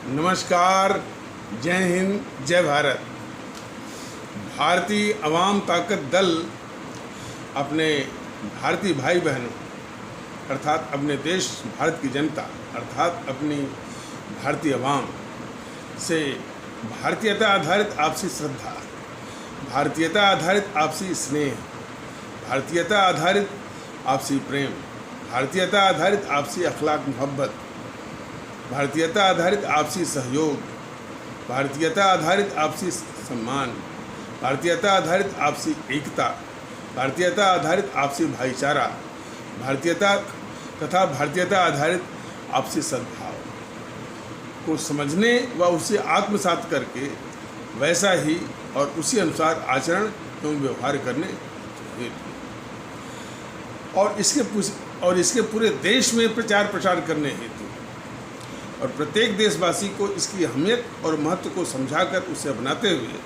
नमस्कार, जय हिंद, जय भारत। भारतीय अवाम ताकत दल अपने भारतीय भाई बहनों अर्थात अपने देश भारत की जनता अर्थात अपनी भारतीय अवाम से भारतीयता आधारित आपसी श्रद्धा, भारतीयता आधारित आपसी स्नेह, भारतीयता आधारित आपसी प्रेम, भारतीयता आधारित आपसी अखलाक मोहब्बत, भारतीयता आधारित आपसी सहयोग, भारतीयता आधारित आपसी सम्मान, भारतीयता आधारित आपसी एकता, भारतीयता आधारित आपसी भाईचारा, भारतीयता तथा भारतीयता आधारित आपसी सद्भाव को समझने व उसे आत्मसात करके वैसा ही और उसी अनुसार आचरण एवं व्यवहार करने और इसके पूरे देश में प्रचार प्रसार करने हेतु और प्रत्येक देशवासी को इसकी अहमियत और महत्व को समझाकर उसे अपनाते हुए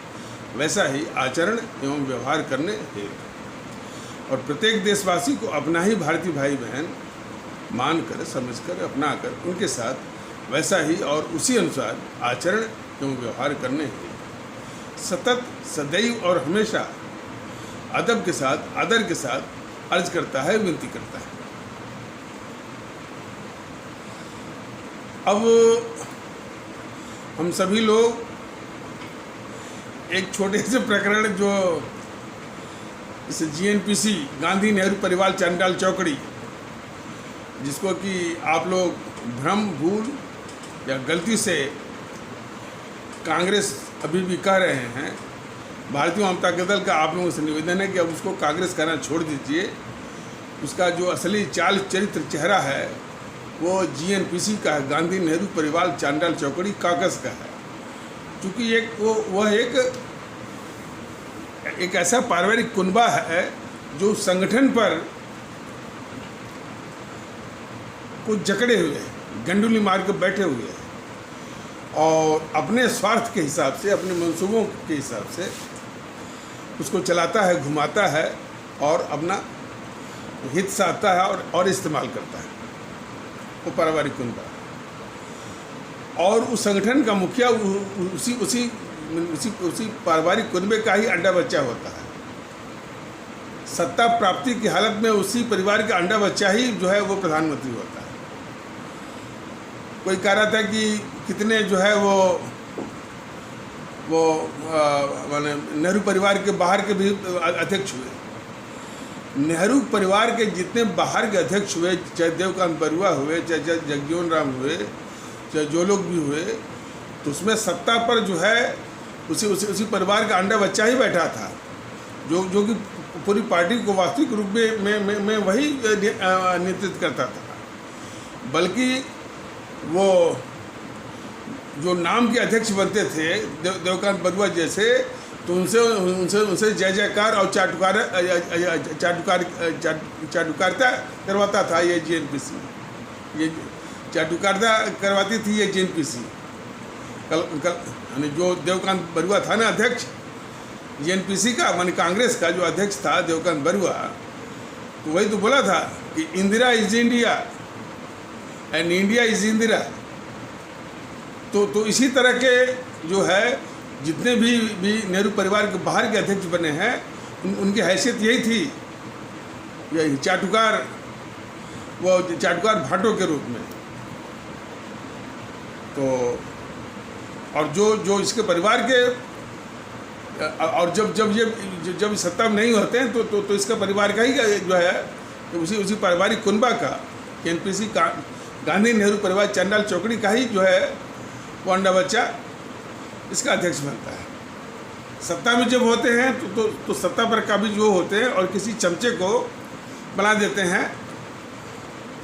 वैसा ही आचरण एवं व्यवहार करने हेतु और प्रत्येक देशवासी को अपना ही भारतीय भाई बहन मानकर समझकर अपनाकर उनके साथ वैसा ही और उसी अनुसार आचरण एवं व्यवहार करने हेतु सतत सदैव और हमेशा अदब के साथ आदर के साथ अर्ज करता है, विनती करता है। अब हम सभी लोग एक छोटे से प्रकरण जो इस GNPC गांधी नेहरू परिवार चांडाल चौकड़ी, जिसको कि आप लोग भ्रम भूल या गलती से कांग्रेस अभी भी कह रहे हैं, भारतीय जनता दल का आप लोगों से निवेदन है कि अब उसको कांग्रेस कहना छोड़ दीजिए। उसका जो असली चाल चरित्र चेहरा है वो GNPC का है, गांधी नेहरू परिवार चांडाल चौकड़ी काकस का है। क्योंकि वह एक ऐसा पारिवारिक कुनबा है जो संगठन पर कुछ जकड़े हुए हैं, गंडुली मार के बैठे हुए हैं और अपने स्वार्थ के हिसाब से, अपने मंसूबों के हिसाब से उसको चलाता है, घुमाता है और अपना हित साधता है और इस्तेमाल करता है। वो पारिवारिक कुनबा और उस संगठन का मुखिया उसी पारिवारिक कुनबे का ही अंडा बच्चा होता है। सत्ता प्राप्ति की हालत में उसी परिवार का अंडा बच्चा ही जो है वो प्रधानमंत्री होता है। कोई कह रहा था कि कितने जो है वो माने नेहरू परिवार के बाहर के भी अध्यक्ष हुए। नेहरू परिवार के जितने बाहर के अध्यक्ष हुए, चाहे देवकांत बरुआ हुए, चाहे जगजीवन राम हुए, चाहे जो लोग भी हुए, तो उसमें सत्ता पर जो है उसी परिवार का अंडा बच्चा ही बैठा था, जो कि पूरी पार्टी को वास्तविक रूप में वही नेतृत्व करता था। बल्कि वो जो नाम के अध्यक्ष बनते थे देवकांत बरुआ जैसे, तो उनसे जय जयकार और चाटुकारिता करवाता था ये GNPC, ये चाटुकारिता करवाती थी ये GNPC। यानी जो देवकांत बरुआ था ना अध्यक्ष GNPC का, माने कांग्रेस का जो अध्यक्ष था देवकांत बरुआ, तो वही तो बोला था कि Indira is India and India is Indira. तो इसी तरह के जो है जितने भी नेहरू परिवार के बाहर के अध्यक्ष बने हैं उनकी हैसियत यही थी, यही चाटुकार भाटों के रूप में। तो और जो इसके परिवार के और जब सत्ता में नहीं होते हैं तो इसका परिवार का ही जो है तो उसी पारिवारिक कुनबा का GNPC का गांधी नेहरू परिवार चांडाल चौकड़ी का ही जो है वो अंडा बच्चा इसका अध्यक्ष बनता है। सत्ता में जब होते हैं तो सत्ता पर काबिज वो होते हैं और किसी चमचे को बना देते हैं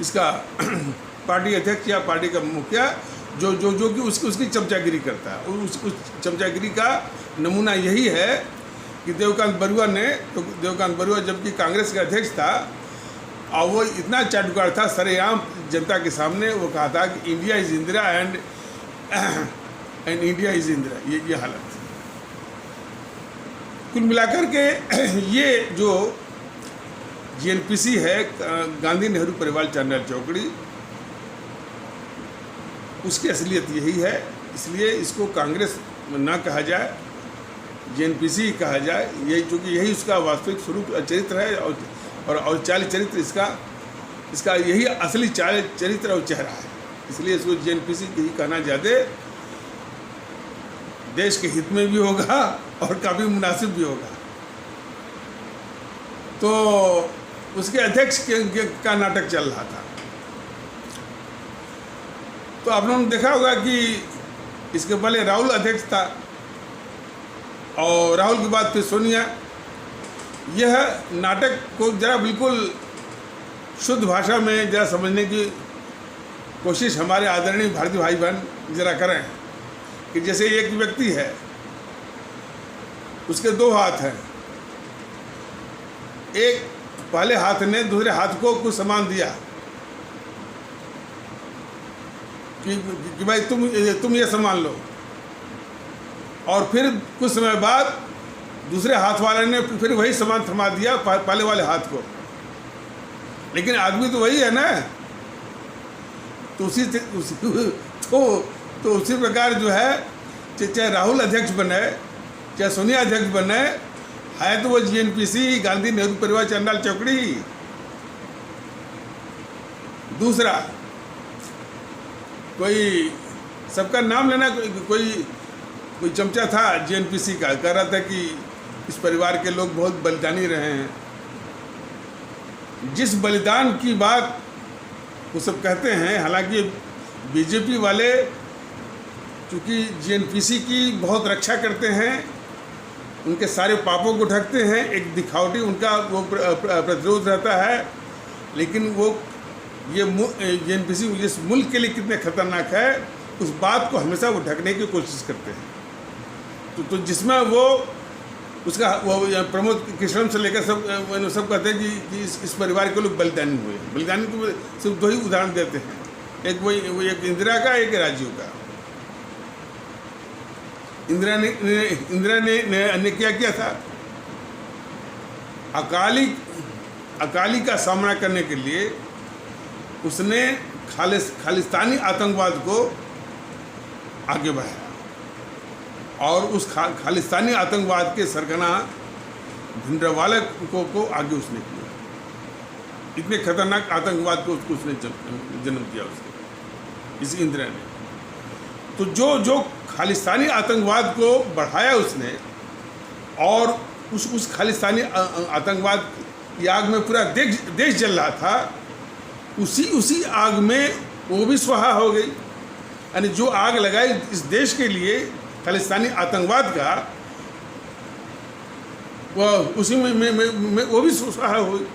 इसका पार्टी अध्यक्ष या पार्टी का मुखिया, जो कि उसकी चमचागिरी करता है। उस चमचागिरी का नमूना यही है कि देवकांत बरुआ जबकि कांग्रेस का अध्यक्ष था और वो इतना चाटुकार था, सरेआम जनता के सामने वो कहा था कि India is Indira and India is Indira. ये हालत थी। कुल मिलाकर के ये जो GNPC है गांधी नेहरू परिवार चांडाल चौकड़ी, उसकी असलियत यही है। इसलिए इसको कांग्रेस ना कहा जाए, जेएनपीसी कहा जाए, यही चूँकि यही उसका वास्तविक स्वरूप चरित्र है और चाल चरित्र इसका यही असली चाल चरित्र और चेहरा है। इसलिए इसको जेएनपीसी यही कहना ज़्यादा देश के हित में भी होगा और काफ़ी मुनासिब भी होगा। तो उसके अध्यक्ष का नाटक चल रहा था। तो आप लोगों ने देखा होगा कि इसके पहले राहुल अध्यक्ष था और राहुल के बाद फिर सोनिया। यह नाटक को जरा बिल्कुल शुद्ध भाषा में जरा समझने की कोशिश हमारे आदरणीय भारतीय भाई बहन जरा करें कि जैसे एक व्यक्ति है, उसके दो हाथ हैं, एक पहले हाथ ने दूसरे हाथ को कुछ सामान दिया कि भाई तुम ये सामान लो, और फिर कुछ समय बाद दूसरे हाथ वाले ने फिर वही सामान थमा दिया पहले वाले हाथ को। लेकिन आदमी तो वही है ना। तो उसी प्रकार जो है, चाहे राहुल अध्यक्ष बने चाहे सोनिया अध्यक्ष बने, है तो वो जेएनपीसी, गांधी नेहरू परिवार चंडाल चौकड़ी। दूसरा, कोई सबका नाम लेना, कोई चमचा था जेएनपीसी का, कह रहा था कि इस परिवार के लोग बहुत बलिदानी रहे हैं। जिस बलिदान की बात वो सब कहते हैं, हालांकि बीजेपी वाले चूँकि जेएनपीसी की बहुत रक्षा करते हैं, उनके सारे पापों को ढकते हैं, एक दिखावटी उनका वो प्रतिरोध रहता है। लेकिन वो ये जेएनपीसी जिस मुल्क के लिए कितने खतरनाक है, उस बात को हमेशा वो ढकने की कोशिश करते हैं। तो जिसमें वो उसका वो प्रमोद कृष्णन से लेकर सब कहते हैं कि इस परिवार के लोग बलिदानी हुए। बलिदानी को सिर्फ दो ही उदाहरण देते हैं, एक इंदिरा का, एक राजीव का। इंदिरा ने क्या किया था? अकाली का सामना करने के लिए उसने खालिस्तानी आतंकवाद को आगे बढ़ाया और उस खालिस्तानी आतंकवाद के सरगना भिंडरावाला को आगे उसने किया। इतने खतरनाक आतंकवाद को उसने जन्म दिया इस इंदिरा ने। तो जो खालिस्तानी आतंकवाद को बढ़ाया उसने, और उस खालिस्तानी आतंकवाद की आग में पूरा देश जल रहा था, उसी आग में वो भी स्वाहा हो गई। यानी जो आग लगाई इस देश के लिए खालिस्तानी आतंकवाद का, वह उसी में वो भी स्वाहा हो गई।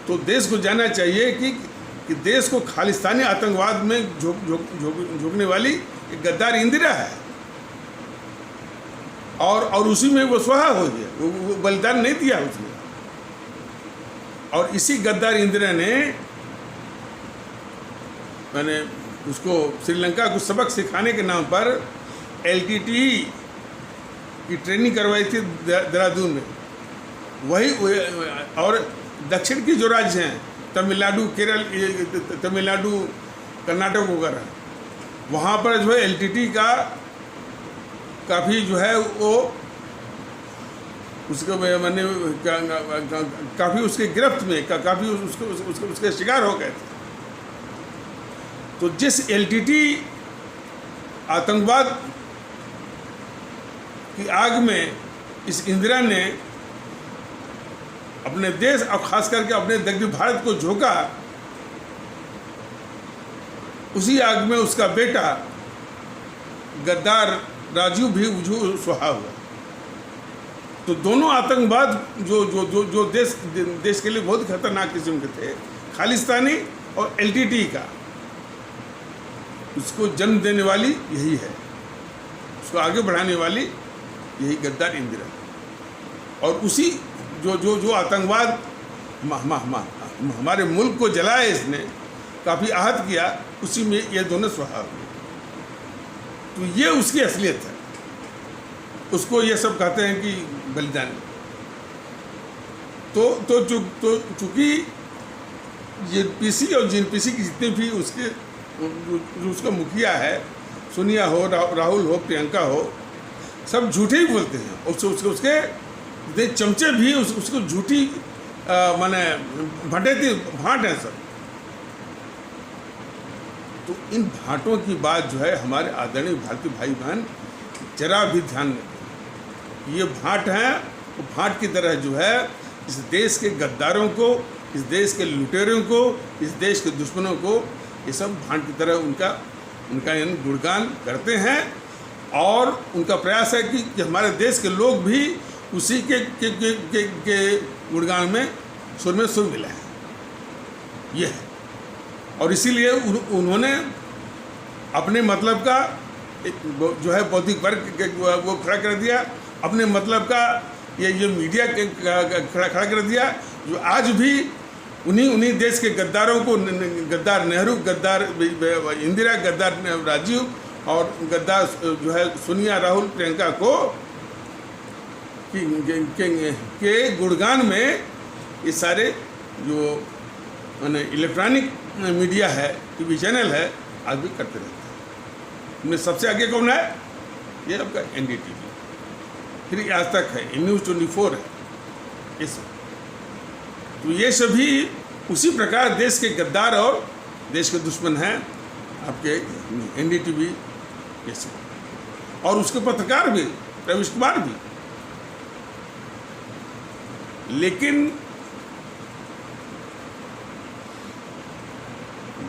तो देश को जानना चाहिए कि देश को खालिस्तानी आतंकवाद में झोंकने वाली एक गद्दार इंदिरा है, और उसी में वो स्वाहा हो गया। वो बलिदान नहीं दिया उसने। और इसी गद्दार इंदिरा ने मैंने उसको श्रीलंका को सबक सिखाने के नाम पर LTTE की ट्रेनिंग करवाई थी देहरादून में। वही और दक्षिण की जो राज्य हैं, तमिलनाडु, केरल, तमिलनाडु, कर्नाटक वगैरह, वहाँ पर जो है LTTE का काफ़ी जो है वो उसको मैंने काफ़ी उसके गिरफ्त में काफ़ी उसके शिकार हो गए थे। तो जिस LTTE आतंकवाद की आग में इस इंदिरा ने अपने देश और ख़ास करके अपने दक्षिण भारत को झोंका, उसी आग में उसका बेटा गद्दार राजीव भी सुहा हुआ। तो दोनों आतंकवाद जो देश के लिए बहुत खतरनाक किस्म के थे, खालिस्तानी और LTTE का, उसको जन्म देने वाली यही है, उसको आगे बढ़ाने वाली यही गद्दार इंदिरा। और उसी जो आतंकवाद हमारे मुल्क को जलाया, इसने काफ़ी आहत किया, उसी में ये दोनों सुहा हुए। तो ये उसकी असलियत है। उसको ये सब कहते हैं कि बलिदान। तो चूँकि जेएनपीसी और जेएनपीसी की जितने भी उसके उसका मुखिया है, सोनिया हो, राहुल हो, प्रियंका हो, सब झूठे ही बोलते हैं। उसके चमचे भी उसको झूठी माने भाट हैं सब। तो इन भाटों की बात जो है हमारे आदरणीय भारतीय भाई बहन जरा भी ध्यान नहीं दें। ये भाट हैं, वो भाट की तरह जो है इस देश के गद्दारों को, इस देश के लुटेरों को, इस देश के दुश्मनों को, ये सब भाट की तरह उनका यानी गुणगान करते हैं। और उनका प्रयास है कि हमारे देश के लोग भी उसी के गुणगान में सुर मिलाएं। ये है। और इसीलिए उन्होंने अपने मतलब का जो है बौद्धिक वर्ग वो खड़ा कर दिया, अपने मतलब का ये मीडिया खड़ा कर दिया, जो आज भी उन्हीं देश के गद्दारों को, गद्दार नेहरू, गद्दार इंदिरा, गद्दार राजीव और गद्दार जो है सोनिया, राहुल, प्रियंका को के गुणगान में ये सारे जो माने इलेक्ट्रॉनिक मीडिया है, टीवी चैनल है, आज भी करते रहते हैं। उनमें सबसे आगे कौन है? ये आपका NDTV, फिर आज तक है, न्यूज़ 24 है, ये सब। तो ये सभी उसी प्रकार देश के गद्दार और देश के दुश्मन हैं आपके NDTV, ये सब। और उसके पत्रकार भी रवीश कुमार भी। लेकिन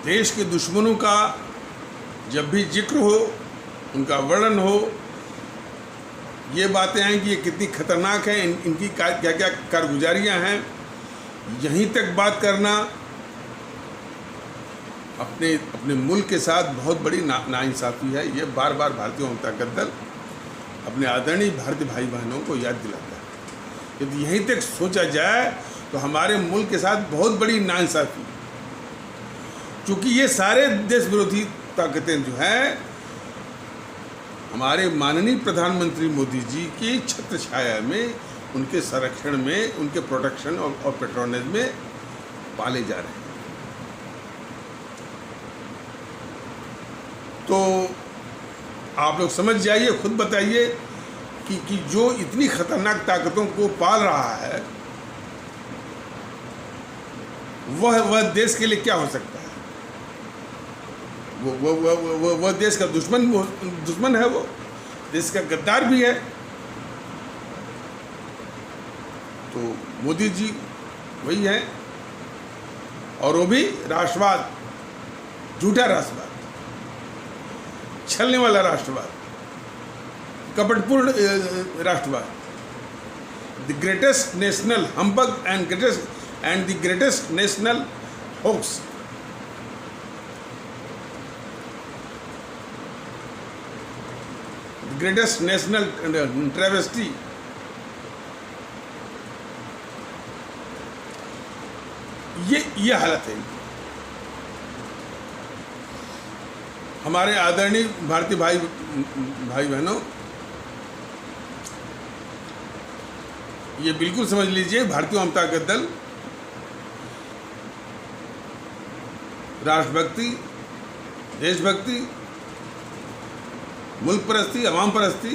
देश के दुश्मनों का जब भी जिक्र हो, उनका वर्णन हो, ये बातें हैं कि ये कितनी खतरनाक है, इनकी क्या क्या कारगुजारियाँ हैं, यहीं तक बात करना अपने मुल्क के साथ बहुत बड़ी नाइंसाफ़ी है। ये बार बार भारतीय जनता दल अपने आदरणीय भारतीय भाई बहनों को याद दिलाता है। यदि यहीं तक सोचा जाए तो हमारे मुल्क के साथ बहुत बड़ी नाइंसाफ़ी, क्योंकि ये सारे देश विरोधी ताकतें जो हैं हमारे माननीय प्रधानमंत्री मोदी जी की छत्र छाया में, उनके संरक्षण में, उनके प्रोटेक्शन और पेट्रोनेज में पाले जा रहे हैं। तो आप लोग समझ जाइए, खुद बताइए कि जो इतनी खतरनाक ताकतों को पाल रहा है वह देश के लिए क्या हो सकता है? वो देश का दुश्मन है, वो देश का गद्दार भी है। तो मोदी जी वही हैं, और वो भी राष्ट्रवाद, झूठा राष्ट्रवाद, छलने वाला राष्ट्रवाद, कपटपूर्ण राष्ट्रवाद, the greatest national humbug and the greatest national hoax. Greatest national travesty. ये हालत है। हमारे आदरणीय भारतीय भाई बहनों, ये बिल्कुल समझ लीजिए, भारतीय जनता दल राष्ट्रभक्ति, देशभक्ति, मुल्क परस्ती, अवाम परस्ती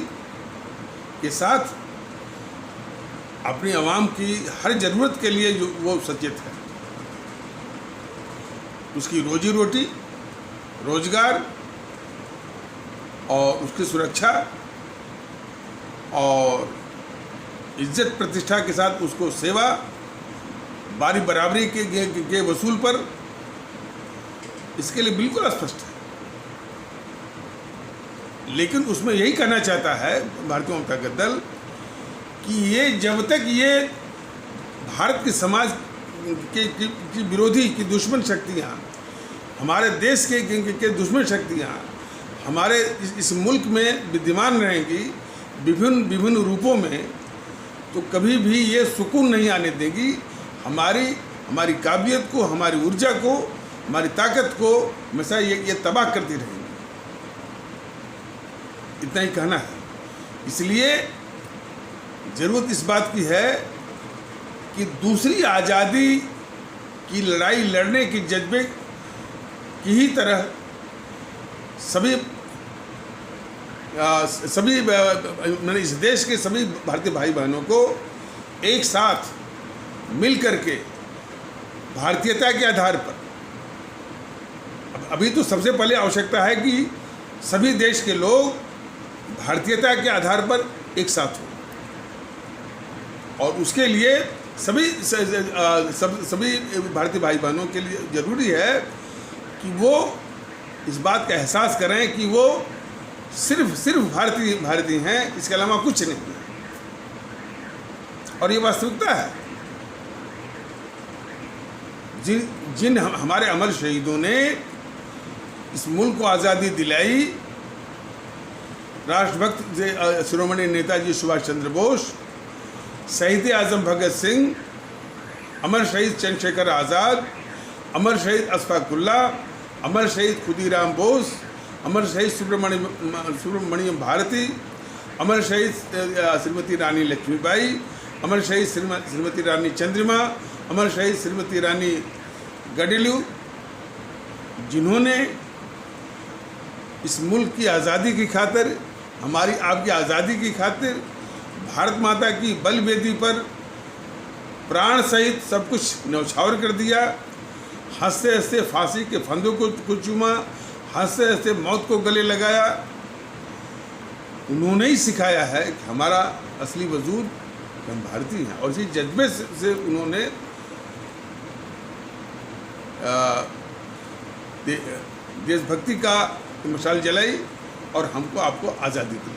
के साथ अपनी अवाम की हर ज़रूरत के लिए जो वो सचेत है, उसकी रोजी रोटी, रोजगार और उसकी सुरक्षा और इज्जत प्रतिष्ठा के साथ उसको सेवा, बारी बराबरी के वसूल पर, इसके लिए बिल्कुल स्पष्ट है। लेकिन उसमें यही कहना चाहता है भारतीय जनता दल कि ये जब तक ये भारत के समाज की विरोधी, की दुश्मन शक्तियाँ, हमारे देश के दुश्मन शक्तियाँ हमारे इस मुल्क में विद्यमान रहेंगी विभिन्न रूपों में, तो कभी भी ये सुकून नहीं आने देगी। हमारी काबिलियत को, हमारी ऊर्जा को, हमारी ताकत को हमेशा ये तबाह करती रहेंगी। इतना ही कहना है। इसलिए ज़रूरत इस बात की है कि दूसरी आज़ादी की लड़ाई लड़ने के जज्बे की ही तरह सभी मैंने इस देश के सभी भारतीय भाई बहनों को एक साथ मिल करके भारतीयता के आधार पर, अभी तो सबसे पहले आवश्यकता है कि सभी देश के लोग भारतीयता के आधार पर एक साथ हों, और उसके लिए सभी भारतीय भाई बहनों के लिए ज़रूरी है कि वो इस बात का एहसास करें कि वो सिर्फ भारतीय हैं, इसके अलावा कुछ नहीं है। और ये वास्तविकता है। जिन हमारे अमर शहीदों ने इस मुल्क को आज़ादी दिलाई, राष्ट्रभक्त शिरोमणि नेताजी सुभाष चंद्र बोस, शहीद आजम भगत सिंह, अमर शहीद चंद्रशेखर आज़ाद, अमर शहीद अशफाकुल्ला, अमर शहीद खुदीराम बोस, अमर शहीद सुब्रमण्यम भारती, अमर शहीद श्रीमती रानी लक्ष्मीबाई, अमर शहीद श्रीमती रानी चंद्रिमा, अमर शहीद श्रीमती रानी गडेलू, जिन्होंने इस मुल्क की आज़ादी की खातिर, हमारी आपकी आज़ादी की खातिर भारत माता की बलिवेदी पर प्राण सहित सब कुछ न्यौछावर कर दिया। हंसते हंसते फांसी के फंदों को चूमा, हंसते हंसते मौत को गले लगाया। उन्होंने ही सिखाया है कि हमारा असली वजूद हम भारतीय हैं, और इसी जज्बे से उन्होंने देशभक्ति का मिसाल जलाई और हमको आपको आज़ादी दी।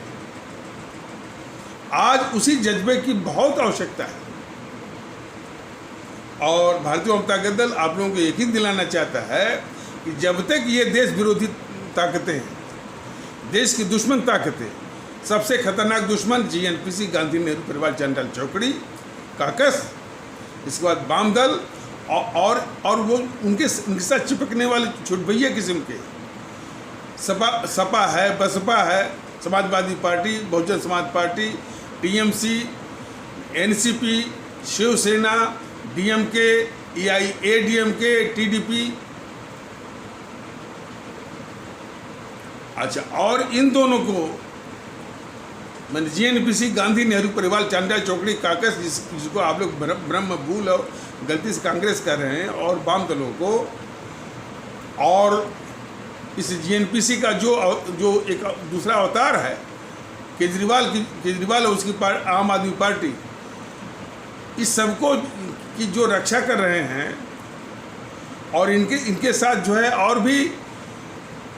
आज उसी जज्बे की बहुत आवश्यकता है, और भारतीय जनता दल आप लोगों को यकीन दिलाना चाहता है कि जब तक ये देश विरोधी ताकतें हैं, देश की दुश्मन ताकतें, सबसे खतरनाक दुश्मन जीएनपीसी, गांधी नेहरू परिवार जनरल चौकड़ी, काकस, इसके बाद वाम दल और वो उनके साथ चिपकने वाले छुटभैया किस्म के सपा है, बसपा है, Samajwadi Party, Bahujan Samaj Party, TMC, NCP, Shivsena, DMK, AIADMK, TDP. अच्छा, और इन दोनों को मैंने जीएनपीसी, गांधी नेहरू परिवार जनरल चौकड़ी, काकस, जिसको आप लोग ब्रह्म भूल और गलती से कांग्रेस कर रहे हैं, और वाम दलों को, और इस जीएनपीसी का जो एक दूसरा अवतार है केजरीवाल और उसकी आम आदमी पार्टी, इस सबको की जो रक्षा कर रहे हैं, और इनके साथ जो है और भी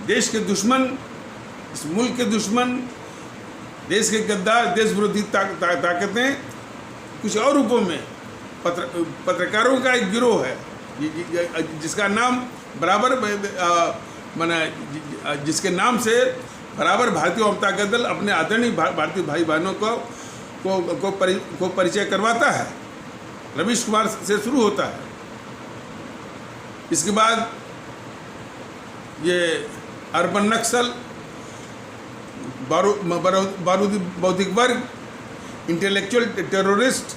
देश के दुश्मन, इस मुल्क के दुश्मन, देश के गद्दार, देश विरोधी ताकतें कुछ और रूपों में, पत्रकारों का एक गिरोह है जिसका नाम बराबर जिसके नाम से बराबर भारतीय जनता दल अपने आदरणीय भारतीय भाई बहनों को परिचय करवाता है। रवीश कुमार से शुरू होता है, इसके बाद ये अर्बन नक्सल, बारूदी बौद्धिक वर्ग, इंटेलेक्चुअल टेररिस्ट,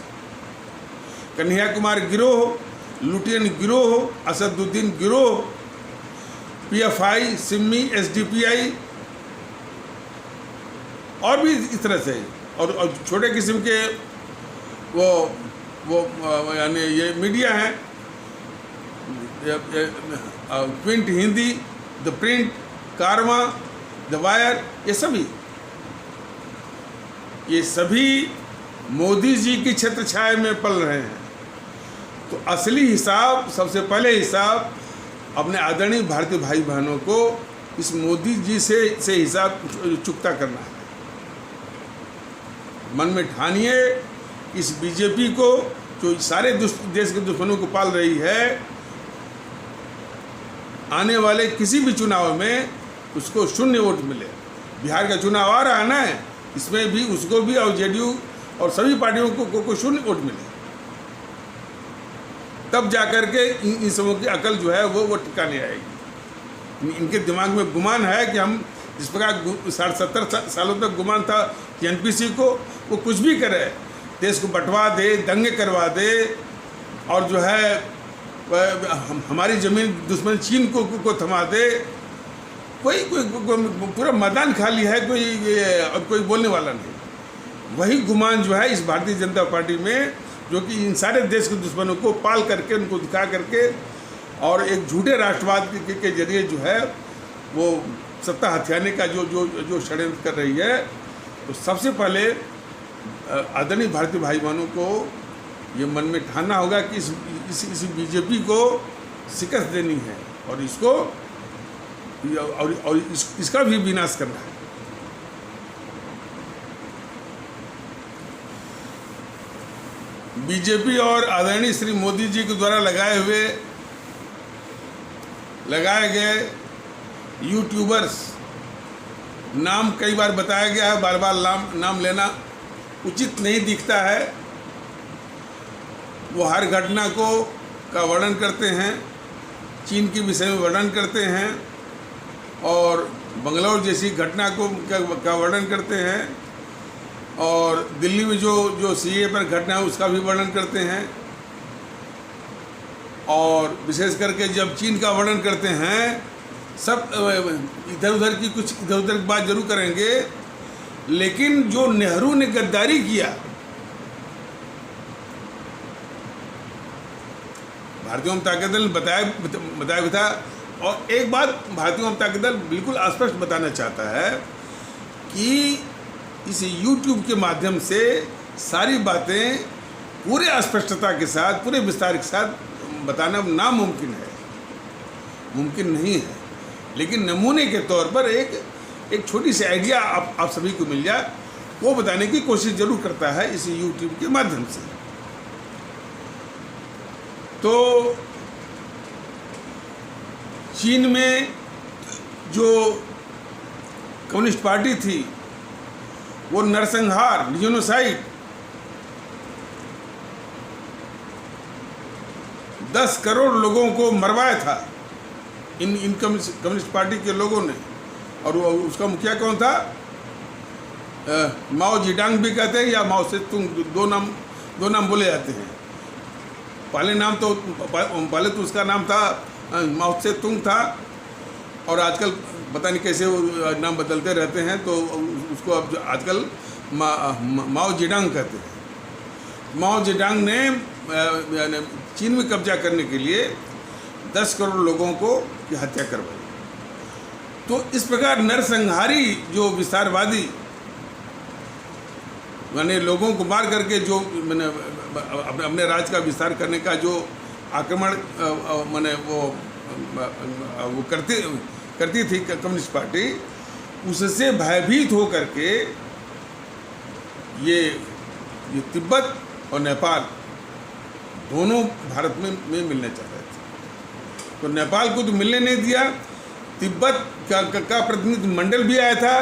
कन्हैया कुमार गिरोह, लुटियन गिरोह, असदुद्दीन गिरोह, पीएफआई, सिम्मी, एसडीपीआई, और भी इस तरह से, और छोटे किस्म के वो यानी ये मीडिया हैं, प्रिंट हिंदी, द प्रिंट, कारवा, द वायर, ये सभी मोदी जी की छत्र छाया में पल रहे हैं। तो असली हिसाब, सबसे पहले हिसाब अपने आदरणीय भारतीय भाई बहनों को इस मोदी जी से हिसाब चुकता करना है। मन में ठानिए, इस बीजेपी को जो सारे देश के दुश्मनों को पाल रही है, आने वाले किसी भी चुनाव में उसको 0 वोट मिले। बिहार का चुनाव आ रहा है ना, इसमें भी उसको भी, और जेडीयू और सभी पार्टियों को 0 वोट मिले, तब जाकर के इन सबों की अकल जो है वो टिकाने आएगी। इनके दिमाग में गुमान है कि हम जिस प्रकार 60-70 सालों तक गुमान था एनपीसी को, वो कुछ भी करे, देश को बंटवा दे, दंगे करवा दे, और जो है हमारी ज़मीन दुश्मन चीन को थमा दे, पूरा मैदान खाली है, कोई बोलने वाला नहीं। वही गुमान जो है इस भारतीय जनता पार्टी में, जो कि इन सारे देश के दुश्मनों को पाल करके, उनको दिखा करके और एक झूठे राष्ट्रवाद के जरिए जो है वो सत्ता हथियाने का जो षड्यंत्र कर रही है। तो सबसे पहले आदरणीय भारतीय भाई बहनों को ये मन में ठानना होगा कि इस बीजेपी को शिकस्त देनी है और इसका भी विनाश करना है। बीजेपी और आदरणीय श्री मोदी जी के द्वारा लगाए गए यूट्यूबर्स, नाम कई बार बताया गया है, बार बार नाम लेना उचित नहीं दिखता है। वो हर घटना का वर्णन करते हैं, चीन के विषय में वर्णन करते हैं और बंगलौर जैसी घटना का वर्णन करते हैं और दिल्ली में जो सीए पर घटना है उसका भी वर्णन करते हैं और विशेष करके जब चीन का वर्णन करते हैं सब इधर उधर की बात जरूर करेंगे। लेकिन जो नेहरू ने गद्दारी किया, भारतीय जनता दल ने बताया भी था। और एक बात भारतीय जनता दल बिल्कुल स्पष्ट बताना चाहता है कि इस YouTube के माध्यम से सारी बातें पूरे स्पष्टता के साथ, पूरे विस्तार के साथ बताना नामुमकिन है, मुमकिन नहीं है। लेकिन नमूने के तौर पर एक छोटी सी आइडिया आप सभी को मिल जाए, वो बताने की कोशिश जरूर करता है इस YouTube के माध्यम से। तो चीन में जो कम्युनिस्ट पार्टी थी वो नरसंहार, जेनोसाइड 10 करोड़ लोगों को मरवाया था इन कम्युनिस्ट पार्टी के लोगों ने। और उसका मुखिया कौन था? माओ जेडांग भी कहते हैं या माओ से तुंग, दो नाम बोले जाते हैं। पहले तो उसका नाम था माओ से तुंग था और आजकल पता नहीं कैसे वो नाम बदलते रहते हैं, तो उसको अब आजकल माओ जेडांग कहते हैं। माओ जेडांग ने चीन में कब्जा करने के लिए 10 करोड़ लोगों की हत्या करवाई। तो इस प्रकार नरसंहारी जो विस्तारवादी मैंने लोगों को मार करके जो मैंने अपने राज्य का विस्तार करने का जो आक्रमण मैंने वो करती थी कम्युनिस्ट पार्टी, उससे भयभीत हो करके ये तिब्बत और नेपाल दोनों भारत में मिलने चाह रहे थे। तो नेपाल को तो मिलने नहीं दिया। तिब्बत का प्रतिनिधि मंडल भी आया था